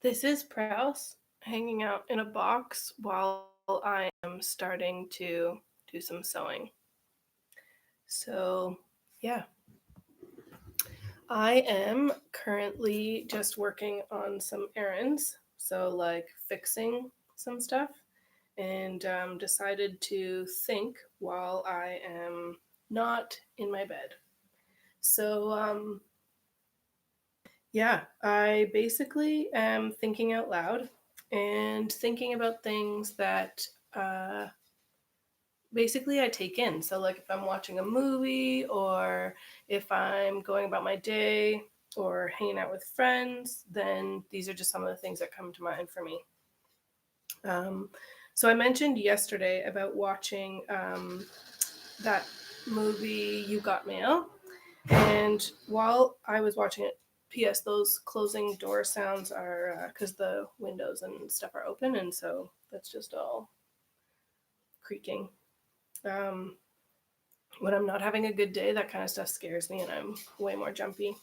This is Prouse hanging out in a box while I am starting to do some sewing. So, yeah, I am currently just working on some errands. So, like fixing some stuff, and decided to think while I am not in my bed. So, yeah, I basically am thinking out loud and thinking about things that uh, basically I take in. So, like if I'm watching a movie or if I'm going about my day or hanging out with friends, then these are just some of the things that come to mind for me. Um, so, I mentioned yesterday about watching that movie, You Got Mail. And while I was watching it, P.S. Those closing door sounds are because the windows and stuff are open, and so that's just all creaking. Um, when I'm not having a good day, that kind of stuff scares me, and I'm way more jumpy.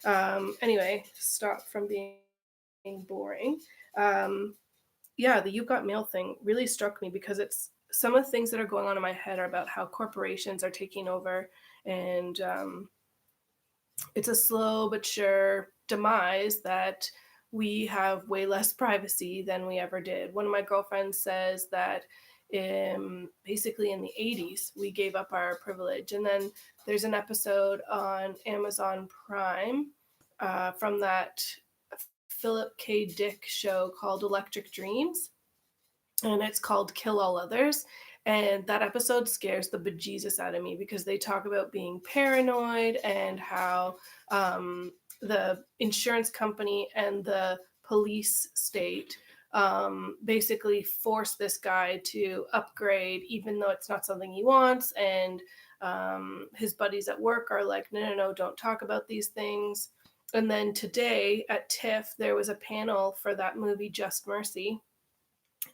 Anyway, stop from being boring. Um, yeah, the You Got Mail thing really struck me because it's some of the things that are going on in my head are about how corporations are taking over and it's a slow but sure demise that we have way less privacy than we ever did. One of my girlfriends says that basically in the 80s, we gave up our privilege. And then there's an episode on Amazon Prime from that Philip K. Dick show called Electric Dreams, and it's called Kill All Others. And that episode scares the bejesus out of me because they talk about being paranoid and how the insurance company and the police state basically force this guy to upgrade, even though it's not something he wants. And his buddies at work are like, no, no, no, don't talk about these things. And then today at TIFF, there was a panel for that movie, Just Mercy,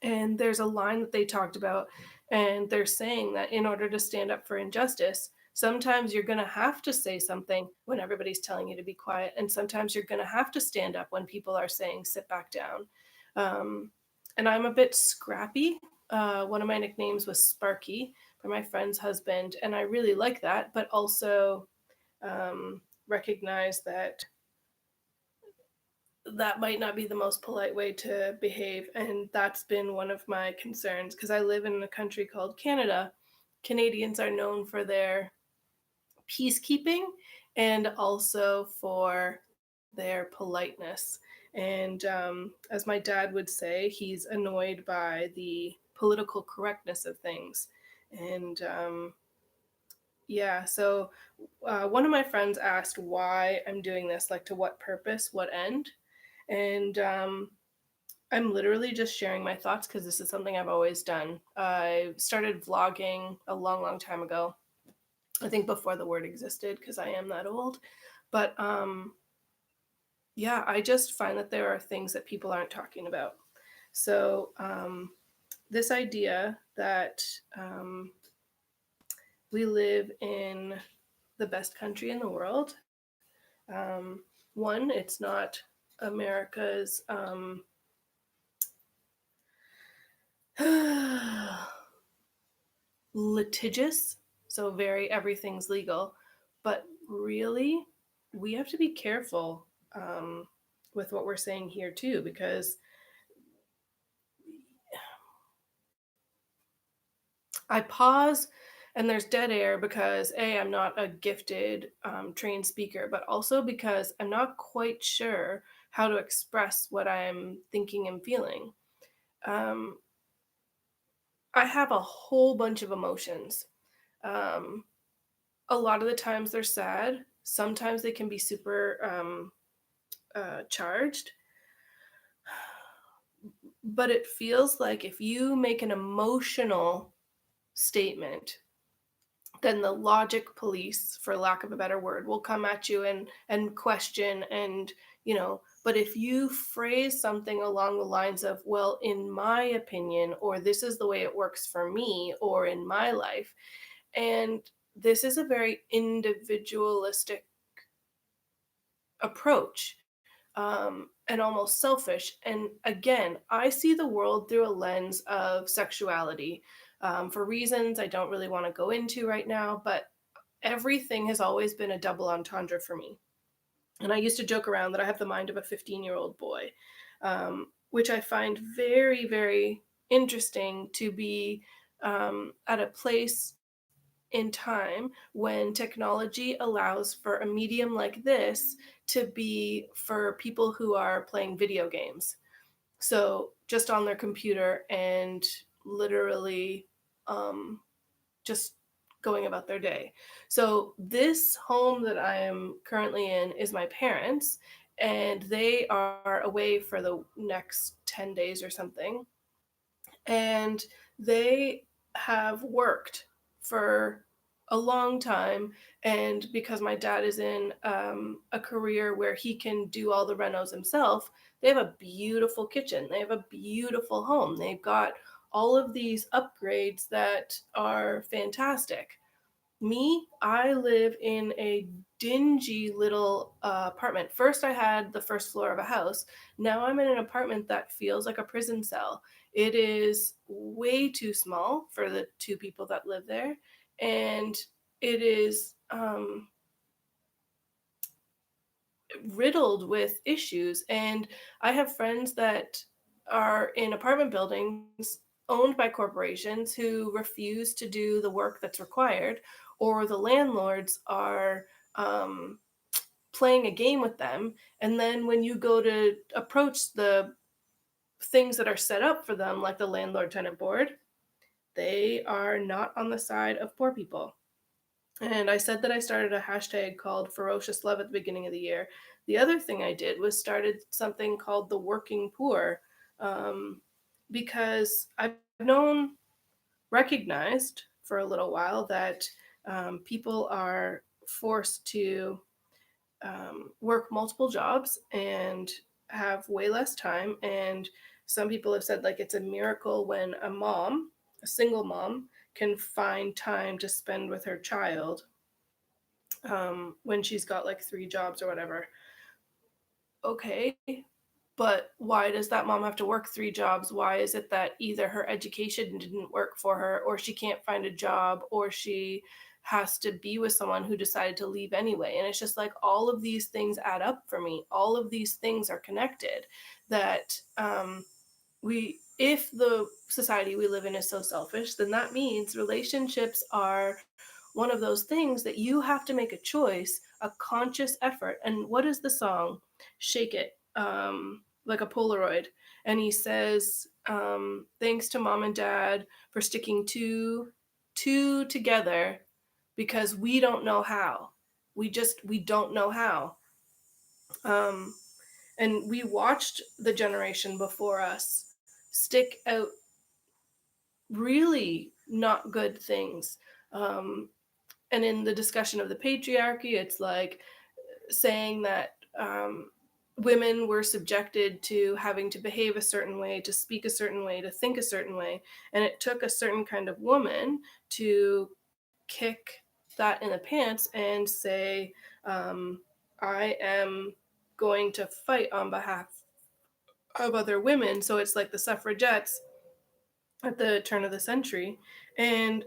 and there's a line that they talked about, and they're saying that in order to stand up for injustice, sometimes you're going to have to say something when everybody's telling you to be quiet. And sometimes you're going to have to stand up when people are saying, sit back down. Um, and I'm a bit scrappy. One of my nicknames was Sparky for my friend's husband. And I really like that, but also recognize that that might not be the most polite way to behave. And that's been one of my concerns because I live in a country called Canada. Canadians are known for their peacekeeping and also for their politeness. And as my dad would say, he's annoyed by the political correctness of things. And yeah, so one of my friends asked why I'm doing this, like to what purpose, what end. And I'm literally just sharing my thoughts because this is something I've always done. I started vlogging a long, long time ago. I think before the word existed because I am that old. But yeah, I just find that there are things that people aren't talking about. So this idea that we live in the best country in the world. One, it's not America's litigious, so very everything's legal. But really, we have to be careful with what we're saying here too, because I pause and there's dead air because A, I'm not a gifted trained speaker, but also because I'm not quite sure how to express what I'm thinking and feeling. Um, I have a whole bunch of emotions. Um, a lot of the times they're sad. Sometimes they can be super charged. But it feels like if you make an emotional statement, then the logic police, for lack of a better word, will come at you and question and but if you phrase something along the lines of, well, in my opinion, or this is the way it works for me, or in my life, and this is a very individualistic approach. and almost selfish. And again, I see the world through a lens of sexuality, for reasons I don't really want to go into right now, but everything has always been a double entendre for me. And I used to joke around that I have the mind of a 15-year-old boy, which I find very, very interesting to be at a place in time when technology allows for a medium like this to be for people who are playing video games. So just on their computer and literally um, just going about their day. So this home that I am currently in is my parents, and they are away for the next 10 days or something. And they have worked for a long time. And because my dad is in a career where he can do all the renos himself, they have a beautiful kitchen. They have a beautiful home. They've got all of these upgrades that are fantastic. Me, I live in a dingy little apartment. First, I had the first floor of a house. Now I'm in an apartment that feels like a prison cell. It is way too small for the two people that live there. And it is riddled with issues. And I have friends that are in apartment buildings owned by corporations who refuse to do the work that's required, or the landlords are um, playing a game with them. And then when you go to approach the things that are set up for them, like the landlord tenant board, they are not on the side of poor people. And I said that I started a hashtag called Ferocious Love at the beginning of the year. The other thing I did was started something called the Working Poor, um, because I've known, recognized for a little while that people are forced to work multiple jobs and have way less time. And some people have said, like, it's a miracle when a mom, a single mom, can find time to spend with her child when she's got like three jobs or whatever. Okay, but why does that mom have to work three jobs? Why is it that either her education didn't work for her, or she can't find a job, or she has to be with someone who decided to leave anyway? And it's just like all of these things add up for me. All of these things are connected. That we, if the society we live in is so selfish, then that means relationships are one of those things that you have to make a choice, a conscious effort. And what is the song? Shake It, like a Polaroid. And he says, thanks to mom and dad for sticking two together, because we don't know how. We don't know how. Um, and we watched the generation before us stick out really not good things. Um, and in the discussion of the patriarchy, it's like saying that women were subjected to having to behave a certain way, to speak a certain way, to think a certain way. And it took a certain kind of woman to kick that in the pants and say, I am going to fight on behalf of other women. So it's like the suffragettes at the turn of the century. And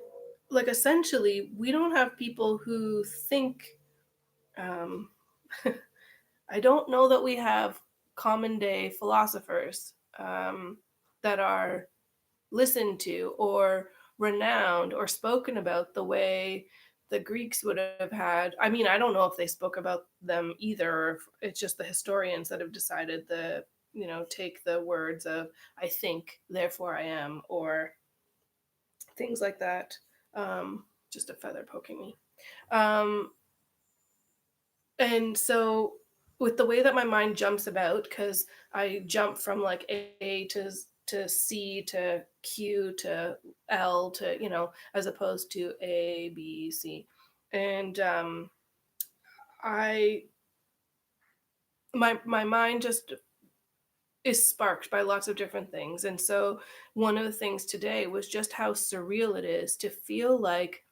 like essentially, we don't have people who think. Um, I don't know that we have common day philosophers that are listened to or renowned or spoken about the way the Greeks would have had. I mean, I don't know if they spoke about them either, or if it's just the historians that have decided the, take the words of I think, therefore I am, or things like that. Just a feather poking me. Um, and so, with the way that my mind jumps about, because I jump from like A to C to Q to L to, as opposed to A, B, C. And I, my mind just is sparked by lots of different things. And so, one of the things today was just how surreal it is to feel like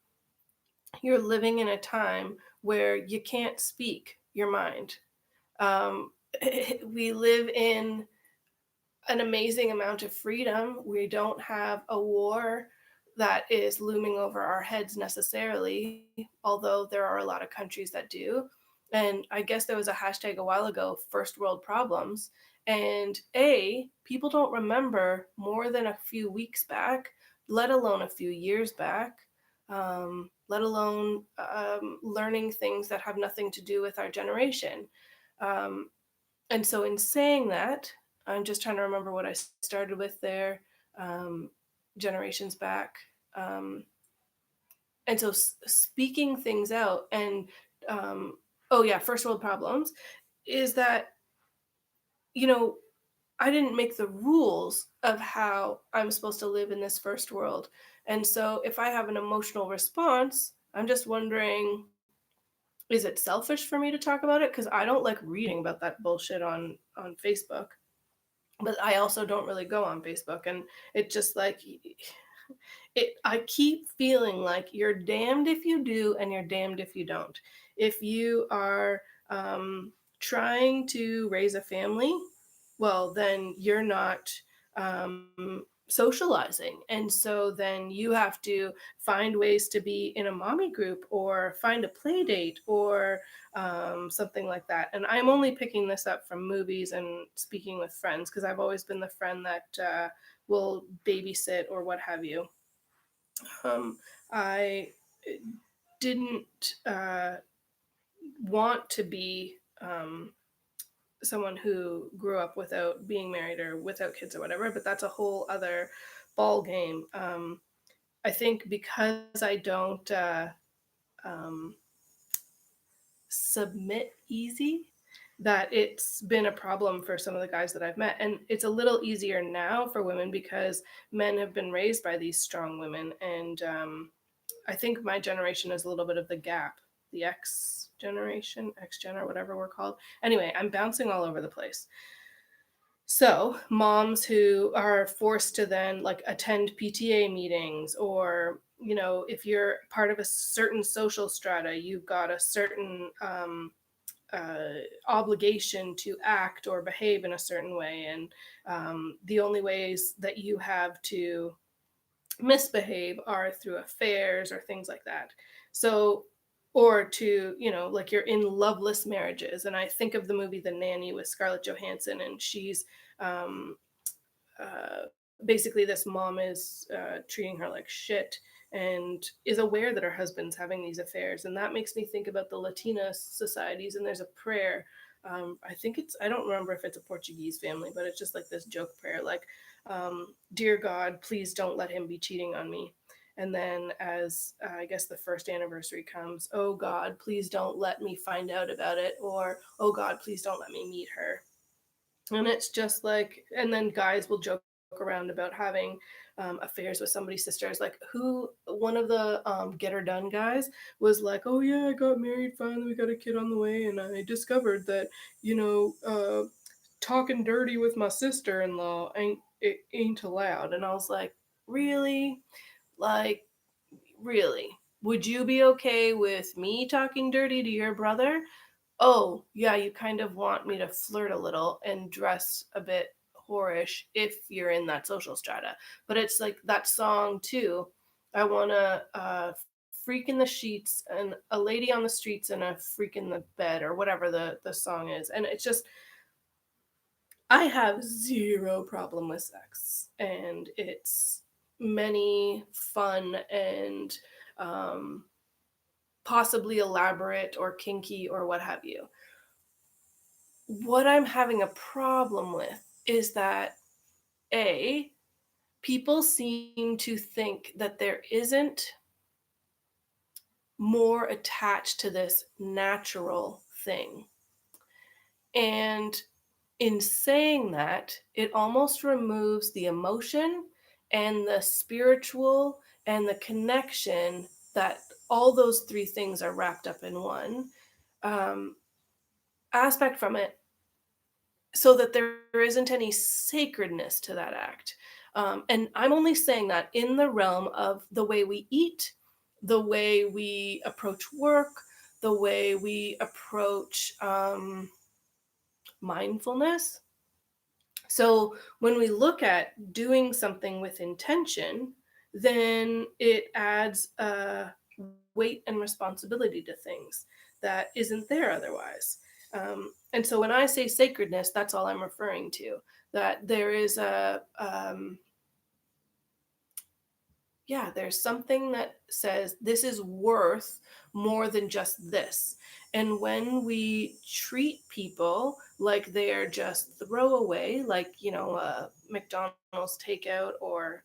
you're living in a time where you can't speak your mind. we live in an amazing amount of freedom. We don't have a war that is looming over our heads necessarily, although there are a lot of countries that do. And I guess there was a hashtag a while ago, first world problems. And people don't remember more than a few weeks back, let alone a few years back, let alone learning things that have nothing to do with our generation. Um, and so, in saying that, I'm just trying to remember what I started with there, um, generations back. Um, and so, speaking things out and, um, oh, yeah, first world problems is that, you know, I didn't make the rules of how I'm supposed to live in this first world. And so, if I have an emotional response, I'm just wondering, is it selfish for me to talk about it? Because I don't like reading about that bullshit on Facebook, but I also don't really go on Facebook, and it just like it I keep feeling like you're damned if you do and you're damned if you don't. If you are trying to raise a family, well, then you're not socializing. And so then you have to find ways to be in a mommy group or find a play date or something like that. And I'm only picking this up from movies and speaking with friends because I've always been the friend that will babysit or what have you. I didn't want to be someone who grew up without being married or without kids or whatever, but that's a whole other ball game. I think because I don't um, submit easy, that it's been a problem for some of the guys that I've met. And it's a little easier now for women because men have been raised by these strong women. And I think my generation is a little bit of the gap, the X generation, X gen or whatever we're called. Anyway, I'm bouncing all over the place. So, moms who are forced to then like attend PTA meetings, or, if you're part of a certain social strata, you've got a certain uh, obligation to act or behave in a certain way. And the only ways that you have to misbehave are through affairs or things like that. So, or to, like you're in loveless marriages. And I think of the movie The Nanny with Scarlett Johansson, and she's um, uh, basically this mom is treating her like shit and is aware that her husband's having these affairs. And that makes me think about the Latina societies. And there's a prayer. I think I don't remember if it's a Portuguese family, but it's just like this joke prayer, like, Dear God, please don't let him be cheating on me. And then, as I guess the first anniversary comes, oh God, please don't let me find out about it. Or, oh God, please don't let me meet her. And it's just like, and then guys will joke around about having affairs with somebody's sisters. Like, one of the Get Her Done guys was like, oh yeah, I got married finally, we got a kid on the way, and I discovered that, talking dirty with my sister-in-law ain't allowed. And I was like, really? Like, really? Would you be okay with me talking dirty to your brother? Oh, yeah, you kind of want me to flirt a little and dress a bit whorish if you're in that social strata. But it's like that song too. I want to freak in the sheets and a lady on the streets and a freak in the bed, or whatever the song is. And it's just, I have zero problem with sex. And it's many fun and um, possibly elaborate or kinky or what have you. What I'm having a problem with is that A, people seem to think that there isn't more attached to this natural thing. And in saying that, it almost removes the emotion and the spiritual and the connection that all those three things are wrapped up in one um, aspect from it, so that there isn't any sacredness to that act. And I'm only saying that in the realm of the way we eat, the way we approach work, the way we approach mindfulness. So when we look at doing something with intention, then it adds a weight and responsibility to things that isn't there otherwise. And so when I say sacredness, that's all I'm referring to. That there is there's something that says this is worth more than just this. And when we treat people like they're just throwaway, like, McDonald's takeout, or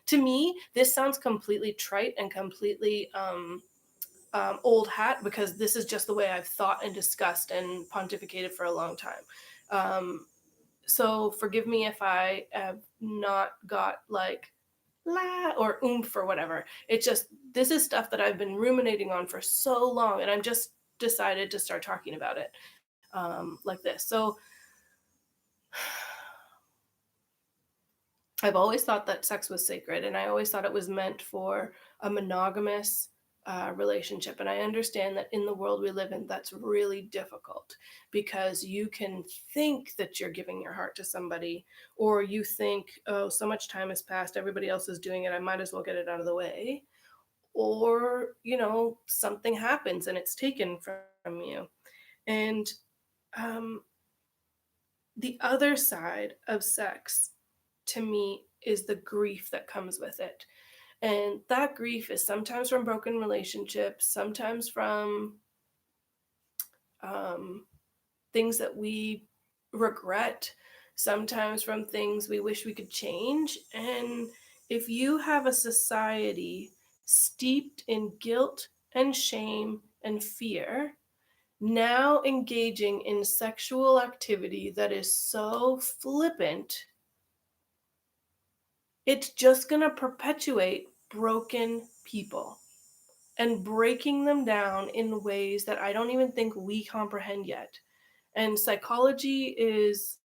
to me, this sounds completely trite and completely old hat, because this is just the way I've thought and discussed and pontificated for a long time. So forgive me if I have not got like la or oomph or whatever. It's just, this is stuff that I've been ruminating on for so long, and I'm just decided to start talking about it like this. So I've always thought that sex was sacred, and I always thought it was meant for a monogamous relationship. And I understand that in the world we live in, that's really difficult, because you can think that you're giving your heart to somebody, or you think, oh, so much time has passed, everybody else is doing it, I might as well get it out of the way. Or, something happens and it's taken from you. And um, the other side of sex, to me, is the grief that comes with it. And that grief is sometimes from broken relationships, sometimes from um, things that we regret, sometimes from things we wish we could change. And if you have a society steeped in guilt and shame and fear, now engaging in sexual activity that is so flippant, it's just going to perpetuate broken people and breaking them down in ways that I don't even think we comprehend yet. And psychology is,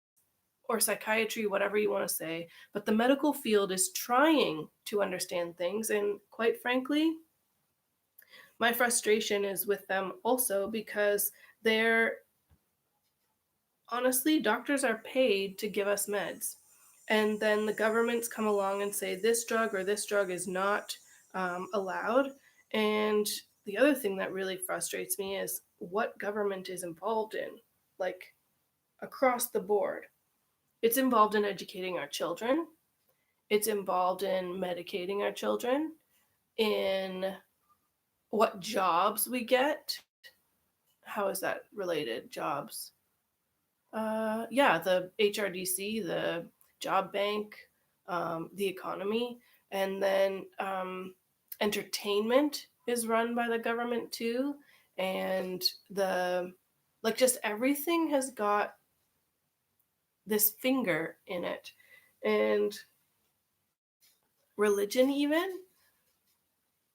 or psychiatry, whatever you want to say, but the medical field is trying to understand things. And quite frankly, my frustration is with them also, because they're, honestly, doctors are paid to give us meds. And then the governments come along and say this drug or this drug is not allowed. And the other thing that really frustrates me is what government is involved in, like across the board. It's involved in educating our children, it's involved in medicating our children, in what jobs we get. How is that related? Jobs. Yeah, the HRDC, the job bank, the economy, and then entertainment is run by the government too, and the like, just everything has got this finger in it, and religion even.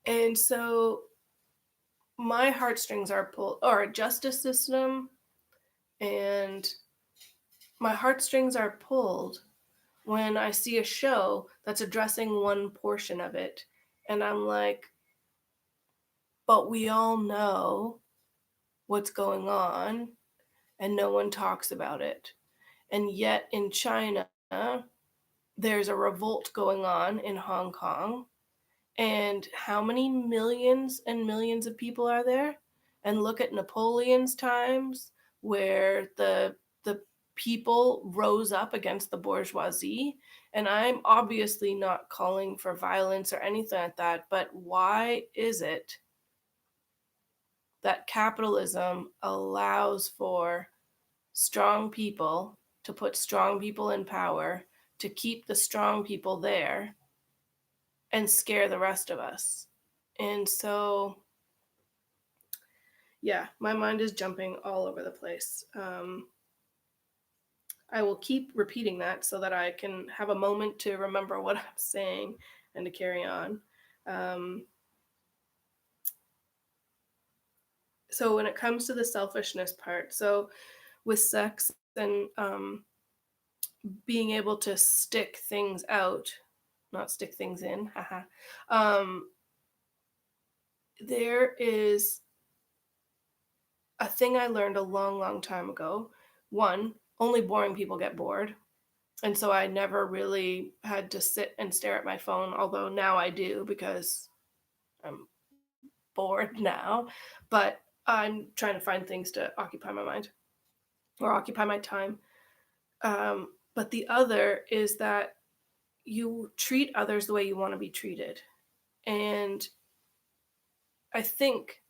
And so my heartstrings are pulled, or a justice system, and my heartstrings are pulled when I see a show that's addressing one portion of it. And I'm like, but we all know what's going on and no one talks about it. And yet in China, there's a revolt going on in Hong Kong. And how many millions and millions of people are there? And look at Napoleon's times, where the people rose up against the bourgeoisie. And I'm obviously not calling for violence or anything like that, but why is it that capitalism allows for strong people to put strong people in power, to keep the strong people there and scare the rest of us? And so, yeah, my mind is jumping all over the place. I will keep repeating that so that I can have a moment to remember what I'm saying and to carry on. Um, so, when it comes to the selfishness part, so with sex and being able to stick things out, not stick things in, haha, there is a thing I learned a long, long time ago, one, only boring people get bored. And so I never really had to sit and stare at my phone, although now I do because I'm bored now. But I'm trying to find things to occupy my mind or occupy my time. But the other is that you treat others the way you want to be treated. And I think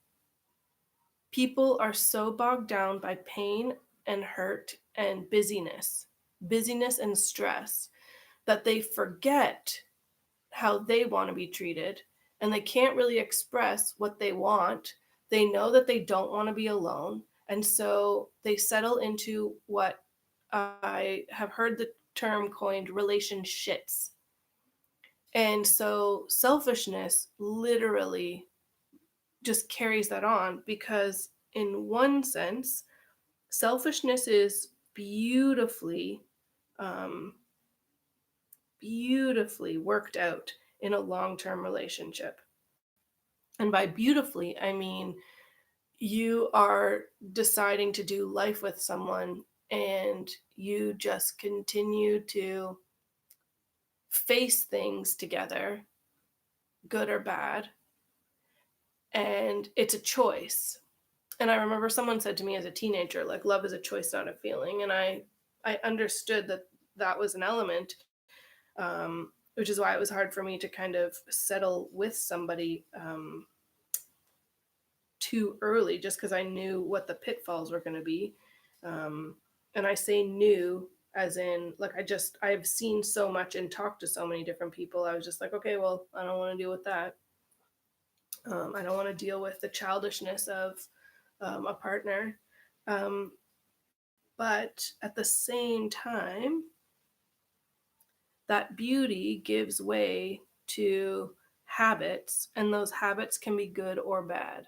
people are so bogged down by pain and hurt and busyness and stress, that they forget how they want to be treated and they can't really express what they want. They know that they don't want to be alone. And so they settle into what I have heard the term coined relationships. And so selfishness literally just carries that on because, in one sense, selfishness is um, beautifully worked out in a long term relationship. And by beautifully, I mean you are deciding to do life with someone and you just continue to face things together, good or bad, and it's a choice. And I remember someone said to me as a teenager, like, love is a choice, not a feeling. And I understood that that was an element, which is why it was hard for me to kind of settle with somebody too early, just because I knew what the pitfalls were going to be. Um, and I say new as in, like, I've seen so much and talked to so many different people. I was just like, okay, well, I don't want to deal with that. I don't want to deal with the childishness of a partner. Um, but at the same time, that beauty gives way to habits, and those habits can be good or bad.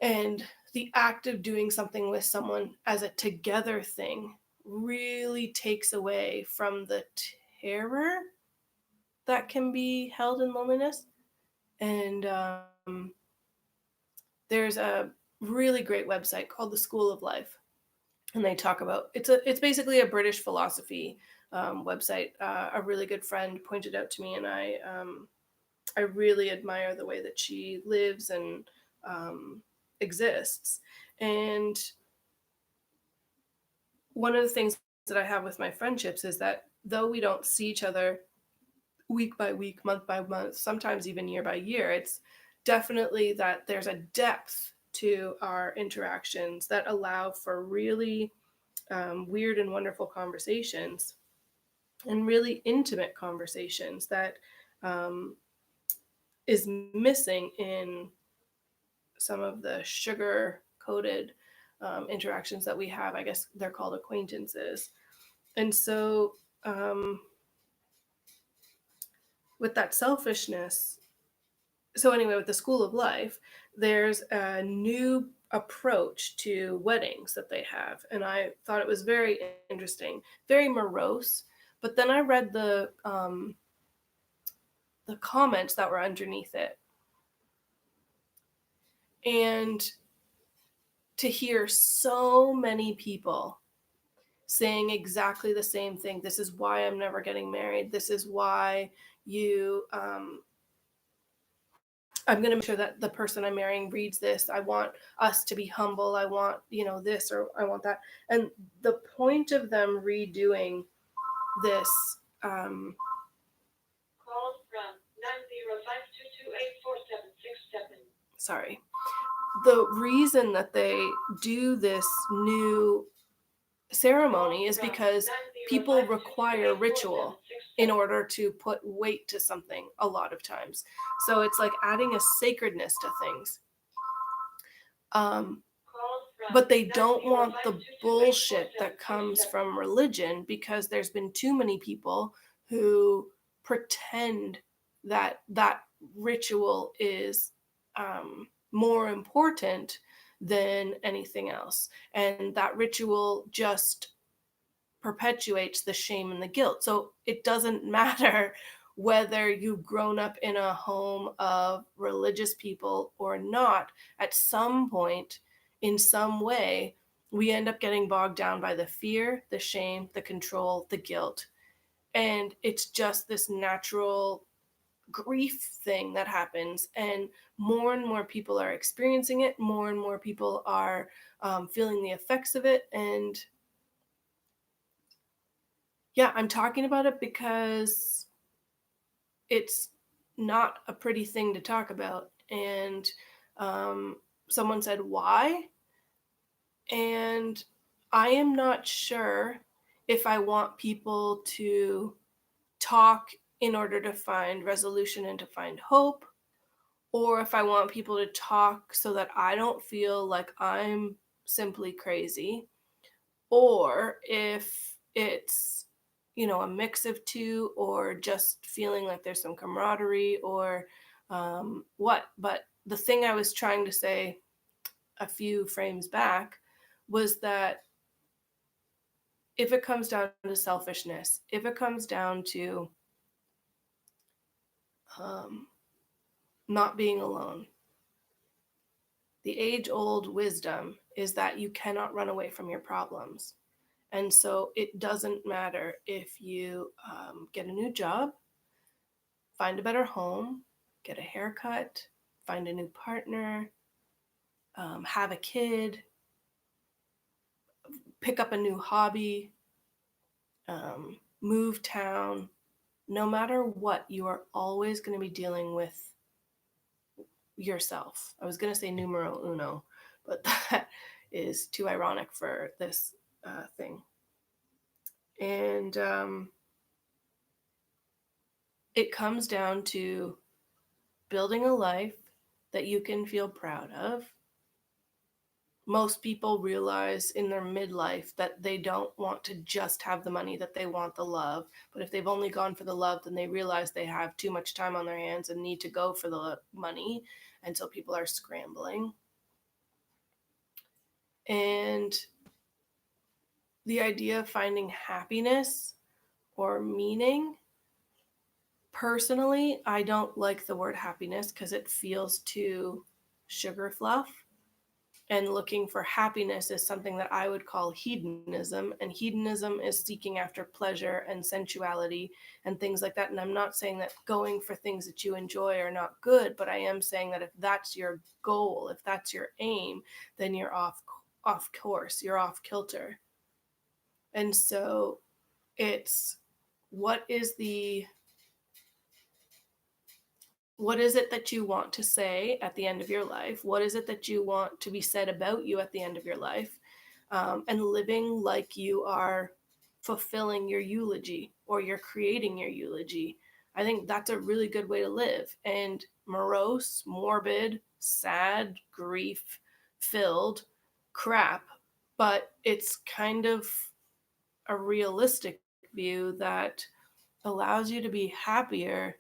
And the act of doing something with someone as a together thing really takes away from the terror that can be held in loneliness. And there's a really great website called the School of Life, and they talk about it's basically a British philosophy website. A really good friend pointed out to me, and I really admire the way that she lives and exists. And one of the things that I have with my friendships is that though we don't see each other week by week, month by month, sometimes even year by year, it's definitely that there's a depth to our interactions that allow for really weird and wonderful conversations and really intimate conversations that um, is missing in some of the sugar coated interactions that we have. I guess they're called acquaintances. And so, with that selfishness, so anyway, with the School of Life, there's a new approach to weddings that they have. And I thought it was very interesting, very morose. But then I read the comments that were underneath it. And to hear so many people saying exactly the same thing. This is why I'm never getting married. This is why you I'm going to make sure that the person I'm marrying reads this. I want us to be humble. I want, this, or I want that. And the point of them redoing this, um, call from 90522847767. Sorry. The reason that they do this new ceremony is because people require ritual in order to put weight to something a lot of times. So it's like adding a sacredness to things. Um, but they don't want the bullshit that comes from religion, because there's been too many people who pretend that that ritual is more important than anything else. And that ritual just perpetuates the shame and the guilt. So it doesn't matter whether you've grown up in a home of religious people or not. At some point, in some way, we end up getting bogged down by the fear, the shame, the control, the guilt. And it's just this natural grief thing that happens. And more people are experiencing it. More and more people are feeling the effects of it. And yeah, I'm talking about it because it's not a pretty thing to talk about. And um, someone said, why? And I am not sure if I want people to talk in order to find resolution and to find hope, or if I want people to talk so that I don't feel like I'm simply crazy, or if it's, a mix of two, or just feeling like there's some camaraderie, or what. But the thing I was trying to say a few frames back was that if it comes down to selfishness, if it comes down to um, not being alone, the age old wisdom is that you cannot run away from your problems. And so it doesn't matter if you get a new job, find a better home, get a haircut, find a new partner, have a kid, pick up a new hobby, move town. No matter what, you are always going to be dealing with yourself. I was going to say numero uno, but that is too ironic for this thing. And it comes down to building a life that you can feel proud of. Most people realize in their midlife that they don't want to just have the money, that they want the love. But if they've only gone for the love, then they realize they have too much time on their hands and need to go for the money. And so people are scrambling. And the idea of finding happiness or meaning, personally, I don't like the word happiness because it feels too sugar fluff. And looking for happiness is something that I would call hedonism. And hedonism is seeking after pleasure and sensuality and things like that. And I'm not saying that going for things that you enjoy are not good, but I am saying that if that's your goal, if that's your aim, then you're off course, you're off kilter. And so it's what is the what is it that you want to say at the end of your life? What is it that you want to be said about you at the end of your life? And living like you are fulfilling your eulogy, or you're creating your eulogy. I think that's a really good way to live. And morose, morbid, sad, grief filled crap, but it's kind of a realistic view that allows you to be happier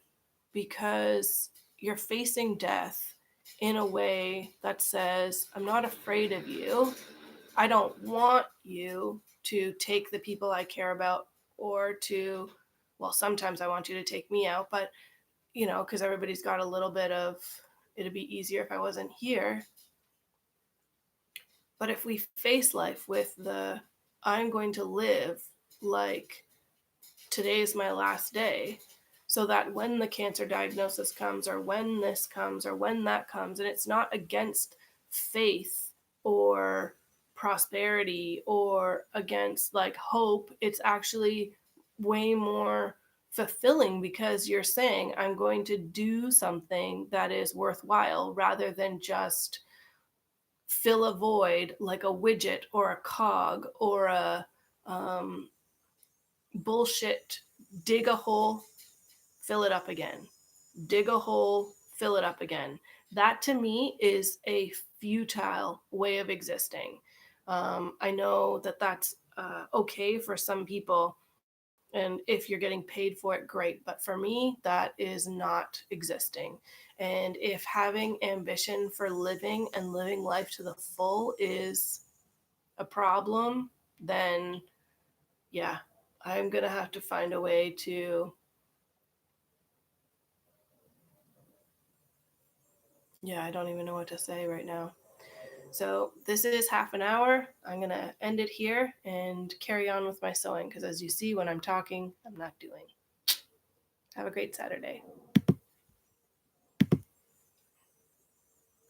because you're facing death in a way that says, I'm not afraid of you. I don't want you to take the people I care about, or to, well, sometimes I want you to take me out, but, because everybody's got a little bit of, it'd be easier if I wasn't here. But if we face life with I'm going to live like today's my last day, so that when the cancer diagnosis comes, or when this comes, or when that comes, and it's not against faith or prosperity or against like hope, it's actually way more fulfilling because you're saying, I'm going to do something that is worthwhile, rather than just fill a void like a widget or a cog or a um, bullshit, dig a hole, fill it up again. Dig a hole, fill it up again. That to me is a futile way of existing. I know that that's okay for some people. And if you're getting paid for it, great. But for me, that is not existing. And if having ambition for living and living life to the full is a problem, then yeah, I'm going to have to find a way to, yeah, I don't even know what to say right now. So this is half an hour. I'm going to end it here and carry on with my sewing because as you see, when I'm talking, I'm not doing. Have a great Saturday.